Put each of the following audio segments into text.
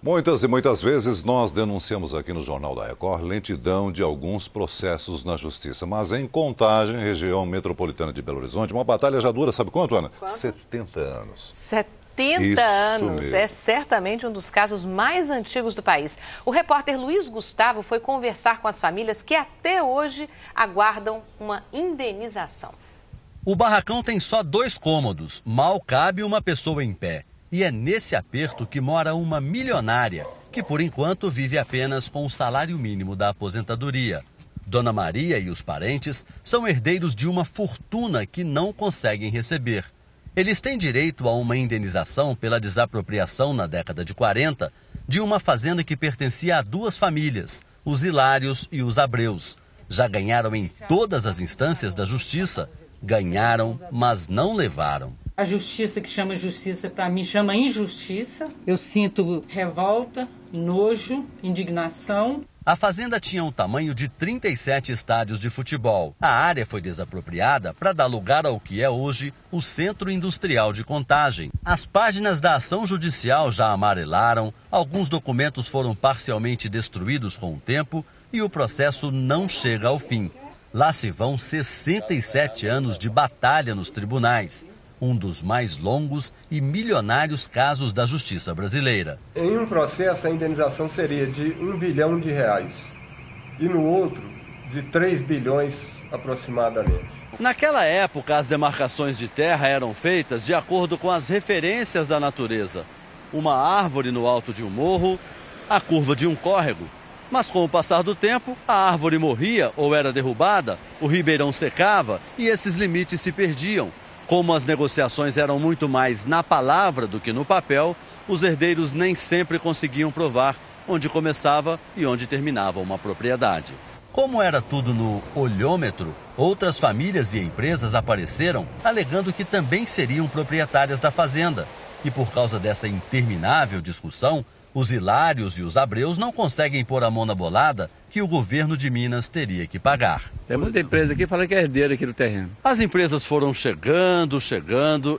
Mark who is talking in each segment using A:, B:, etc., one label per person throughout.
A: Muitas e muitas vezes nós denunciamos aqui no Jornal da Record lentidão de alguns processos na justiça. Mas em Contagem, região metropolitana de Belo Horizonte, uma batalha já dura, sabe quanto, Ana?
B: Quanto?
A: 70 anos.
B: 70 anos. Mesmo. É certamente um dos casos mais antigos do país. O repórter Luiz Gustavo foi conversar com as famílias que até hoje aguardam uma indenização.
C: O barracão tem só 2 cômodos, mal cabe uma pessoa em pé. E é nesse aperto que mora uma milionária, que por enquanto vive apenas com o salário mínimo da aposentadoria. Dona Maria e os parentes são herdeiros de uma fortuna que não conseguem receber. Eles têm direito a uma indenização pela desapropriação na década de 40 de uma fazenda que pertencia a 2 famílias, os Hilários e os Abreus. Já ganharam em todas as instâncias da justiça. Ganharam, mas não levaram.
D: A justiça que chama justiça, para mim, chama injustiça. Eu sinto revolta, nojo, indignação.
C: A fazenda tinha um tamanho de 37 estádios de futebol. A área foi desapropriada para dar lugar ao que é hoje o Centro Industrial de Contagem. As páginas da ação judicial já amarelaram, alguns documentos foram parcialmente destruídos com o tempo e o processo não chega ao fim. Lá se vão 67 anos de batalha nos tribunais. Um dos mais longos e milionários casos da justiça brasileira.
E: Em um processo, a indenização seria de R$1 bilhão e no outro, de 3 bilhões aproximadamente.
C: Naquela época, as demarcações de terra eram feitas de acordo com as referências da natureza. Uma árvore no alto de um morro, a curva de um córrego. Mas com o passar do tempo, a árvore morria ou era derrubada, o ribeirão secava e esses limites se perdiam. Como as negociações eram muito mais na palavra do que no papel, os herdeiros nem sempre conseguiam provar onde começava e onde terminava uma propriedade. Como era tudo no olhômetro, outras famílias e empresas apareceram alegando que também seriam proprietárias da fazenda. E por causa dessa interminável discussão, os Hilários e os Abreus não conseguem pôr a mão na bolada que o governo de Minas teria que pagar.
F: Tem muita empresa aqui que fala que é herdeira aqui do terreno.
C: As empresas foram chegando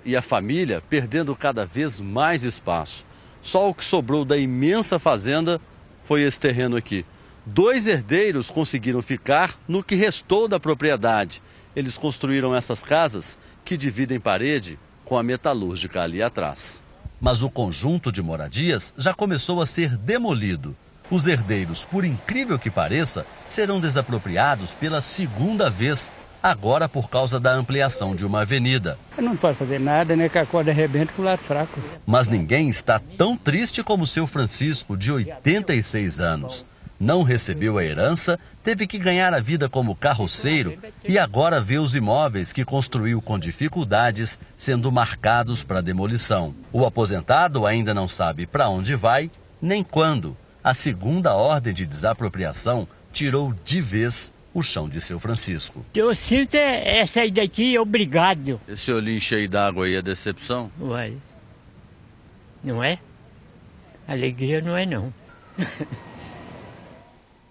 C: e a família perdendo cada vez mais espaço. Só o que sobrou da imensa fazenda foi esse terreno aqui. 2 herdeiros conseguiram ficar no que restou da propriedade. Eles construíram essas casas que dividem parede com a metalúrgica ali atrás. Mas o conjunto de moradias já começou a ser demolido. Os herdeiros, por incrível que pareça, serão desapropriados pela 2ª vez, agora por causa da ampliação de uma avenida.
G: Eu não posso fazer nada, né, que a corda arrebenta com o lado fraco.
C: Mas ninguém está tão triste como o seu Francisco, de 86 anos. Não recebeu a herança, teve que ganhar a vida como carroceiro e agora vê os imóveis que construiu com dificuldades sendo marcados para demolição. O aposentado ainda não sabe para onde vai nem quando. A 2ª ordem de desapropriação tirou de vez o chão de seu Francisco.
G: Eu sinto é sair daqui obrigado.
C: Esse olhinho cheio d'água aí é decepção?
G: Uai, não é? Alegria não é não.